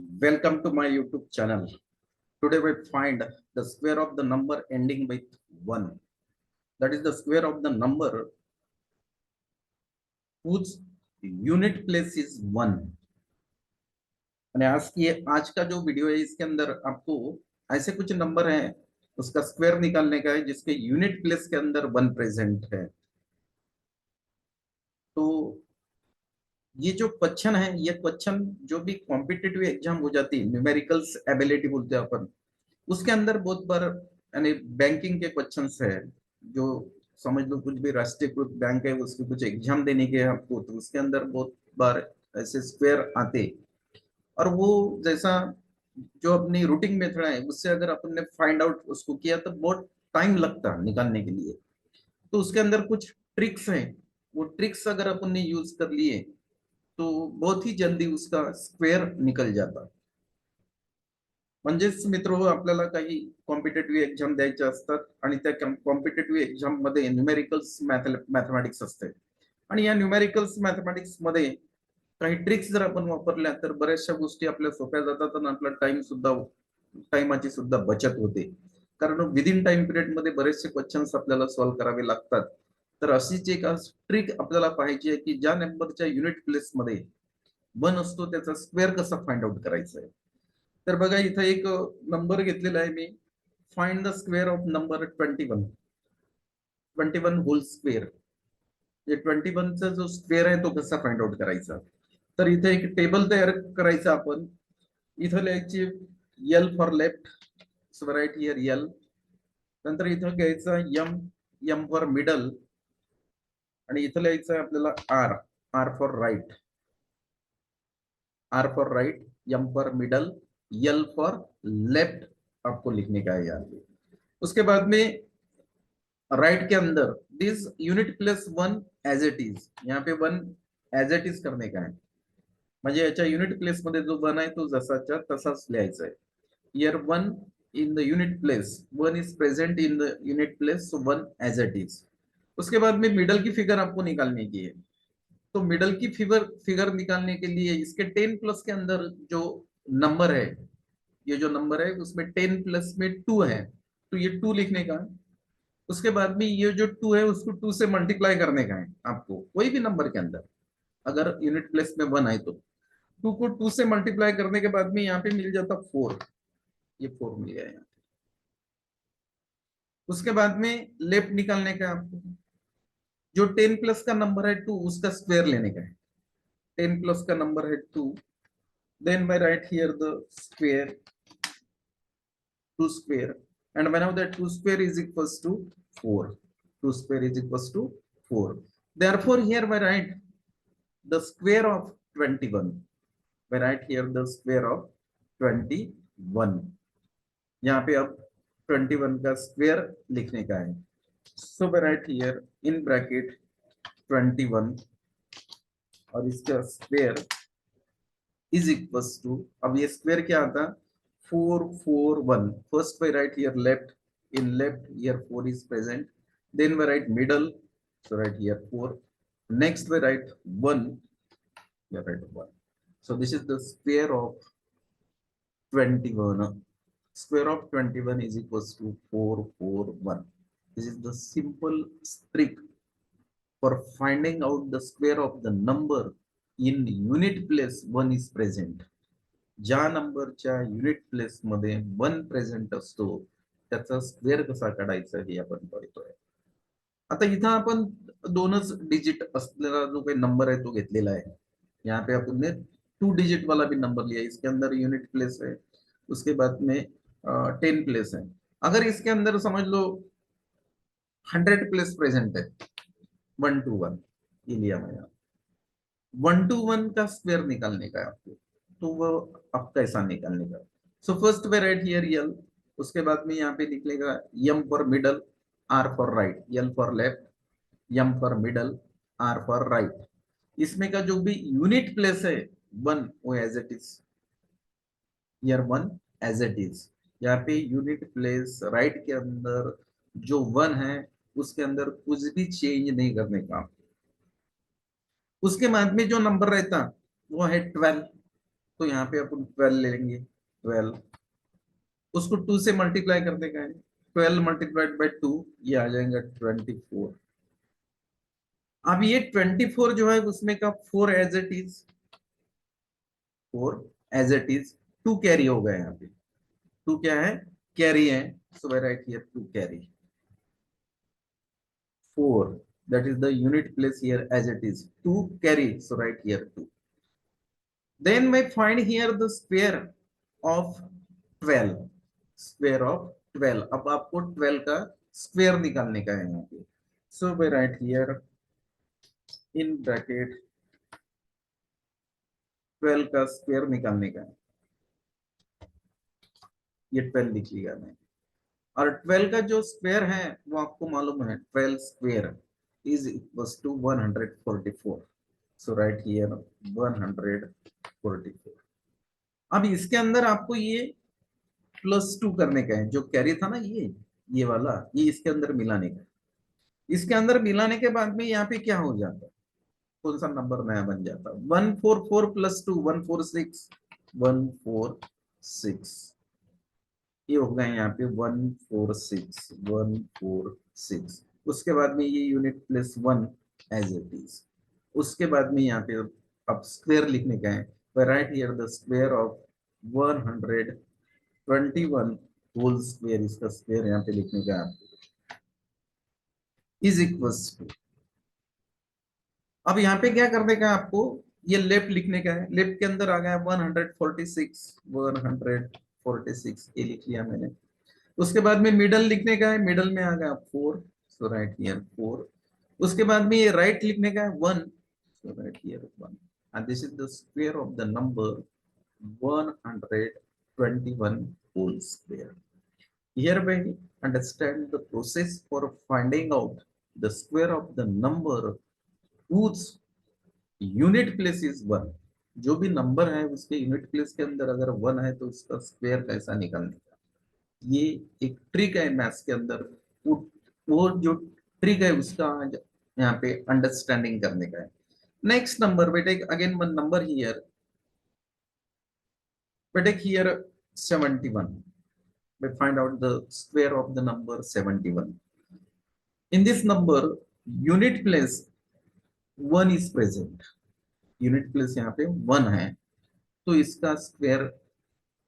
Welcome to my YouTube channel. Today we find the square of the number ending with 1. That is the square of the number whose unit place is 1. and आज का जो video है इसके अंदर आपको ऐसे कुछ number हैं उसका स्क्वायर निकालने का है जिसके यूनिट प्लेस के अंदर 1 प्रेजेंट है। तो ये जो क्वेश्चन है ये क्वेश्चन जो भी कॉम्पिटिटिव एग्जाम हो जाती है न्यूमेरिकल्स एबिलिटी बोलते हैं अपन, उसके अंदर बहुत बार यानी बैंकिंग के क्वेश्चंस है जो समझ लो कुछ भी राष्ट्रीयकृत बैंक है उसकी कुछ एग्जाम देने के आपको, तो उसके अंदर बहुत बार ऐसे स्क्वायर आते और वो जैसा जो अपनी रूटिंग मेथड है उससे अगर अपन ने फाइंड आउट उसको किया तो बहुत टाइम लगता निकालने के लिए। तो उसके अंदर कुछ ट्रिक्स हैं, वो ट्रिक्स अगर अपन ने यूज कर लिए तो बहुत ही जल्दी उसका स्क्वेअर निकल जाता। म्हणजेच मित्र आपल्याला काही कॉम्पिटेटिव्ह एक्झाम द्यायचे असतात आणि त्या कॉम्पिटेटिव्ह एक्झाम मध्ये न्यूमेरिकल्स मॅथमॅटिक्स असते आणि या न्यूमेरिकल्स मॅथमॅटिक्स मध्ये काही ट्रिक्स जर आपण वापरल्या तर बऱ्याचशा गोष्टी आपल्या सोप्या जातात आणि आपला टाइमाची सुद्धा बचत होते, कारण विदिन टाइम पिरियड मध्ये बरेचसे क्वेश्चन्स आपल्याला सॉल्व्ह करावे लागतात। तर अशीच एक ट्रिक आपल्याला पाहिजे की ज्या नंबरच्या युनिट प्लेस मध्ये 1 असतो त्याचा स्क्वेअर कसा फाइंड आउट करायचा आहे। तर बघा इथे एक नंबर घेतलेला आहे मी, find the square of number 21 whole square. जे 21 चा जो स्क्वेअर आहे तो कसा फाइंड आउट करायचा, तर इथे एक टेबल तयार करायचं आपण। इथे लिहायची L for left, so right here L, नंतर इथे घ्यायचा एम, एम फॉर मिडल, आणि इथे लिहायचं आहे आपल्याला R, R for right, R for right, M for middle, L for left आपको लिखने का है यहाँ पे। उसके बाद में राइट के अंदर this unit plus 1 as it is, यहाँ पे 1 एज इट इज करने का है, म्हणजे याच्या युनिट प्लेस मध्ये जो 1 आहे तो जसाच्या तसाच लिहायचा आहे। Here 1 in the unit place, 1 is present in the unit place, so 1 as it is. उसके बाद में मिडल की फिगर आपको निकालने की है, तो मिडल की फिगर निकालने के लिए इसके 10 प्लस के अंदर जो नंबर है, ये जो नंबर है उसमें 10 प्लस में 2 है, तो ये 2 लिखने का है। उसके बाद में ये जो 2 है उसको 2 से मल्टीप्लाई करने का है आपको, कोई भी नंबर के अंदर अगर यूनिट प्लेस में 1 है तो 2 को 2 से मल्टीप्लाई करने के बाद में यहाँ पे मिल जाता 4, ये 4 मिल गया यहाँ। उसके बाद में लेफ्ट निकालने का आपको, जो 10 प्लस का नंबर है 2 उसका स्क्वायर लेने का है। 10 प्लस का नंबर है 2, then I write here the square, 2 square, and whenever that 2 square is equals to 4, 2 square is equals to 4, therefore here I write the square of 21, I write here the square of 21, यहाँ पे अब 21 का square लिखने का है, so I write here in bracket 21 और इसका square is equals to, अब ये स्क्वायर क्या आता, 4 4 1, first we write here left, in left here 4 is present, then we write middle, so write here 4, next we write 1, we write 1, so this is the square of 21, square of 21 is equals to 4 4 1। This is the simple trick for finding out the square of the number in unit place 1 is present। ज्या नंबरच्या unit place मध्ये 1 present असतो त्याचा square कसा काढायचा हे आपण बघतोय। आता इथं आपण 2च डिजिट असलेला जो काही नंबर है तो घेतलेला है, यहाँ पे अपन ने 2 डिजिट वाला भी नंबर लिया, इसके अंदर यूनिट प्लेस है, उसके बाद में 10 प्लेस है। अगर इसके अंदर समझ लो 100 प्लेस प्रेजेंट है, 1 to 1 ये लिया मैंने, 1 to 1 का स्क्वायर निकालने का है आपको, तो वो आप कैसा निकालने का। So first we write here L, उसके बाद में यहाँ पे निकलेगा M for middle, R for right, L for left, M for middle, R for right. इसमें का जो भी यूनिट प्लेस है 1 वो as it is, here 1 as it is. यहाँ पे यूनिट प्लेस राइट के अंदर जो 1 है उसके अंदर कुछ भी चेंज नहीं करने का। उसके बाद में जो नंबर रहता वो है 12, तो यहाँ पे अपन 12 ले लेंगे, 12, उसको 2 से मल्टीप्लाई कर देगा, 12 मल्टीप्लाइड बाई 2, ये आ जाएगा 24। अब ये 24 जो है उसमें का 4 as it is, 4 as it is, 2 carry हो गए यहाँ पे, 2 क्या है, कैरी है, so I write here 2 carry, 4, that is the unit place here as it is, 2 carry, so write here 2. Then we find here the square of 12, square of 12, अब आपको 12 का स्क्वायर निकालने का है यहाँ पे, so we write here in bracket 12 का square निकालने का है, ये 12 लिख लिया मैं, और 12 का जो स्क्वायर है वो आपको मालूम है, 12 square is equals to 144, so right here 144। अब इसके अंदर आपको ये +2 करने का है, जो कैरी था ना ये वाला, ये इसके अंदर मिलाने का, इसके अंदर मिलाने के बाद में यहाँ पे क्या हो जाता है, कौन सा नंबर नया बन जाता है, 144 + 2 146, 146, ये हो गए यहाँ पे 146, 146, उसके बाद में ये unit plus 1 as it is, उसके बाद में यहाँ पे अब स्क्वायर लिखने का है, right here the square of 121 whole square, इसका स्क्वायर यहाँ पे लिखने का है, इज इक्वल्स टू, अब यहाँ पे क्या कर देगा आपको, ये लेफ्ट लिखने का है, लेफ्ट के अंदर आ गया 146, 146 ये लिख लिया मैंने, उसके बाद में मिडल लिखने का है, मिडल में आ गया 4, सो राइट हियर 4, उसके बाद में ये राइट लिखने का है 1, सो right here 1, and this is the square of the number 121 whole square. Hereby understand the process for finding out the square of the number whose unit place is 1, जो भी number है उसके यूनिट प्लेस के अंदर अगर 1 है तो उसका स्क्वायर कैसा निकालने का, ये एक ट्रिक है मैथ्स के अंदर, वो जो ट्रिक है उसका यहाँ पे अंडरस्टैंडिंग करने का है। नेक्स्ट नंबर बेटे, अगेन वन नंबर हियर, बेटे here 71, we find out the square of the number 71. In this number unit place 1 is present, unit place यहाँ पे 1 है, तो इसका स्क्वायर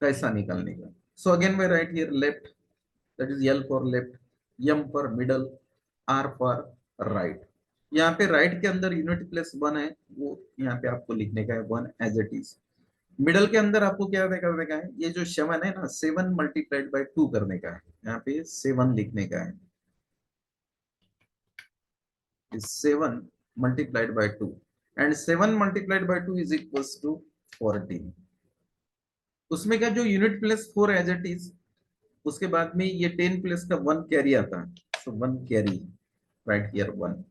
कैसा निकालने का, so again we write here left, that is L for left, M for middle, R for right, यहाँ पे राइट के अंदर यूनिट प्लेस 1 है, वो यहाँ पे आपको लिखने का है 1 एज इट इज, मिडल के अंदर आपको क्या करने का है, ये जो 7 है ना, 7 मल्टीप्लाइड बाई 2 करने का है, यहाँ पे 7 लिखने का है, 7 multiplied by 2, and 7 multiplied by 2 is equals to 14, उसमें का जो unit place 4 as it is, उसके बाद में ये 10 प्लस का 1 कैरी आता है, सो 1 carry, right here 1।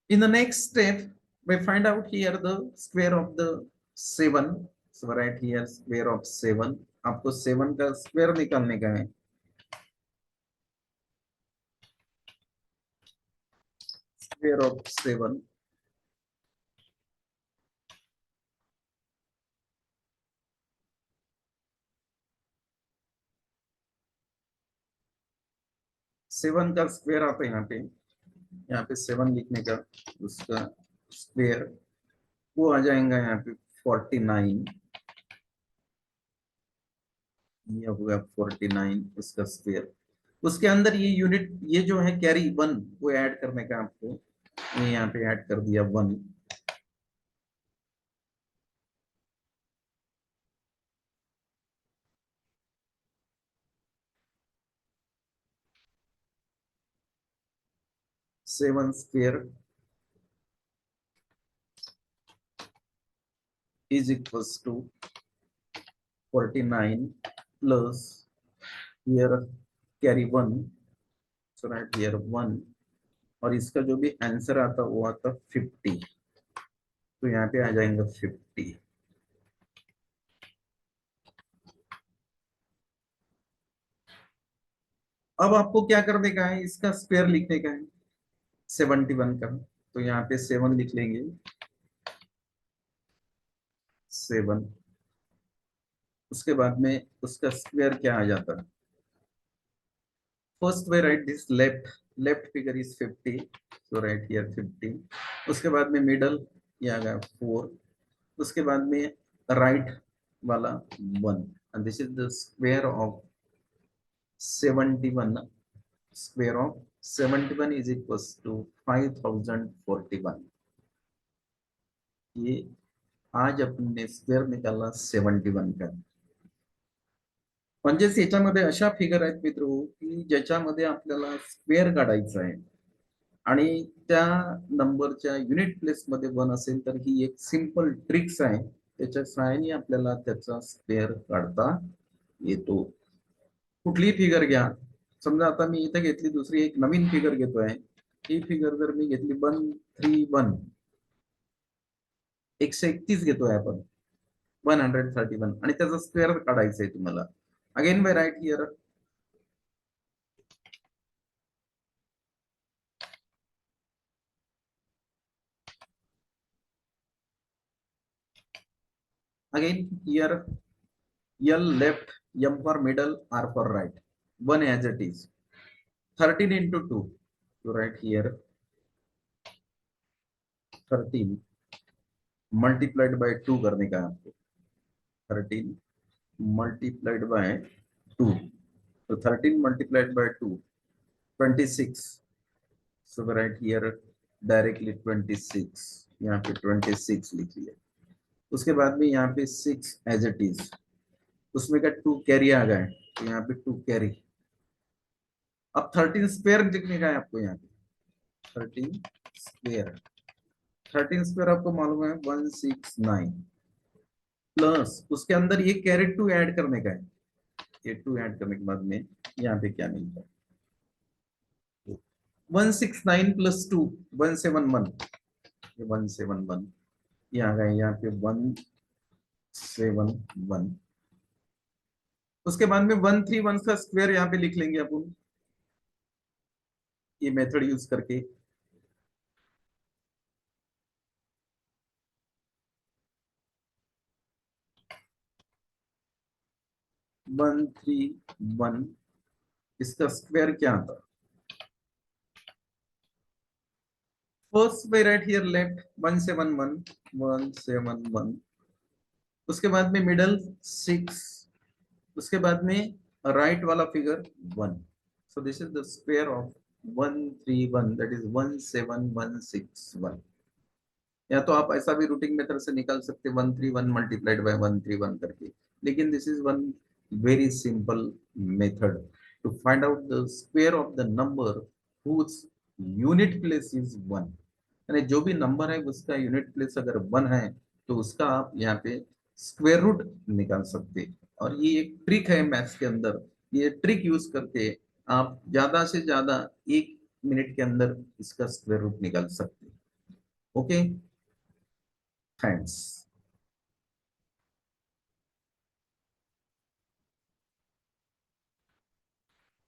In the next step we find out here the square of the 7, so right here square of 7, आपको 7 का स्क्वायर निकालने का है, square of 7, सेवन का स्क्वायर आता है यहाँ पे 7 लिखने का, उसका स्क्वायर वो आ जाएगा यहाँ पे 49, ये हो गया 49 उसका स्क्वायर, उसके अंदर ये यूनिट, ये जो है कैरी 1 वो ऐड करने का आपको, ये यहाँ पे ऐड कर दिया 1, seven square is equals to 49 plus here carry 1, so right here 1, और इसका जो भी आंसर आता वो आता 50, तो यहाँ पे आ जाएंगे 50। अब आपको क्या करने का है, इसका स्क्वायर लिखने का है 71 का, तो यहाँ पे 7 लिख लेंगे, 7, उसके बाद में उसका स्क्वायर क्या आ जाता है? First we right this left, left figure is 50, so right here 50। उसके बाद में मिडल ये आ गया 4, उसके बाद में राइट वाला 1, and this is the square of 71। Square of 71 is equals to 5041। ये आज अपन ने स्क्वेअर निकालला 71 का. म्हणजेच याच्यामध्ये अशा फिगर आहेत मित्र की ज्याच्यामध्ये आपल्याला स्क्वेअर काढायचा आहे आणि त्या नंबरच्या युनिट प्लेस मध्ये 1 असेल तर ही एक सिंपल ट्रिक्स आहे, त्याच्या सहाय्याने आपल्याला त्याचा स्क्वेअर काढता येतो. कुठलीही फिगर घ्या, समजा आता मी इथे घेतली दुसरी एक नवीन फिगर घेतोय, ही फिगर जर मी घेतली 131, 131 घेतोय आपण 131 आणि त्याचा स्क्वेअर काढायचा आहे तुम्हाला. Again by right here again here L left, M for middle, R for right, 1 as it is. 13 into 2, so right here 13 multiplied by 2 करने का है आपको. 13 multiplied by 2, so 13 multiplied by 2 26, so right here directly 26, यहाँ पे 26 लिख लिया. उसके बाद में यहाँ पे 6 as it is, उसमें का 2 कैरी आ गए तो यहाँ पे 2 कैरी. अब 13 स्क्वायर लिखने का है आपको, यहाँ पे 13 स्क्वायर, 13 स्क्वायर आपको मालूम है 169 प्लस उसके अंदर ये कैरी 2 ऐड करने का है. ये 2 ऐड करने के बाद में यहाँ पे क्या मिलता है 169 प्लस 2 171, ये 171 ये आ गए यहाँ पे 171. उसके बाद में 131 का स्क्वायर यहाँ पे लिख लेंगे अपन ये मेथड यूज करके. वन थ्री वन इसका स्क्वायर क्या आता? First by right here left 171, उसके बाद में मिडल 6, उसके बाद में राइट वाला figure 1. So this is the square of 131, that is 17161. या तो आप ऐसा भी रूटिंग मेथड से निकाल सकते 131 मल्टीप्लाइड बाय 131 करके, लेकिन this is one very simple method to find out the square of the number whose unit place is 1. यानी जो भी नंबर है उसका यूनिट प्लेस अगर 1 है तो उसका आप यहाँ पे स्क्वायर रूट निकाल सकते. और ये एक ट्रिक है मैथ्स के अंदर, ये ट्रिक यूज करके आप ज्यादा से ज्यादा 1 मिनट के अंदर इसका स्क्वायर रूट निकाल सकते. Okay, thanks.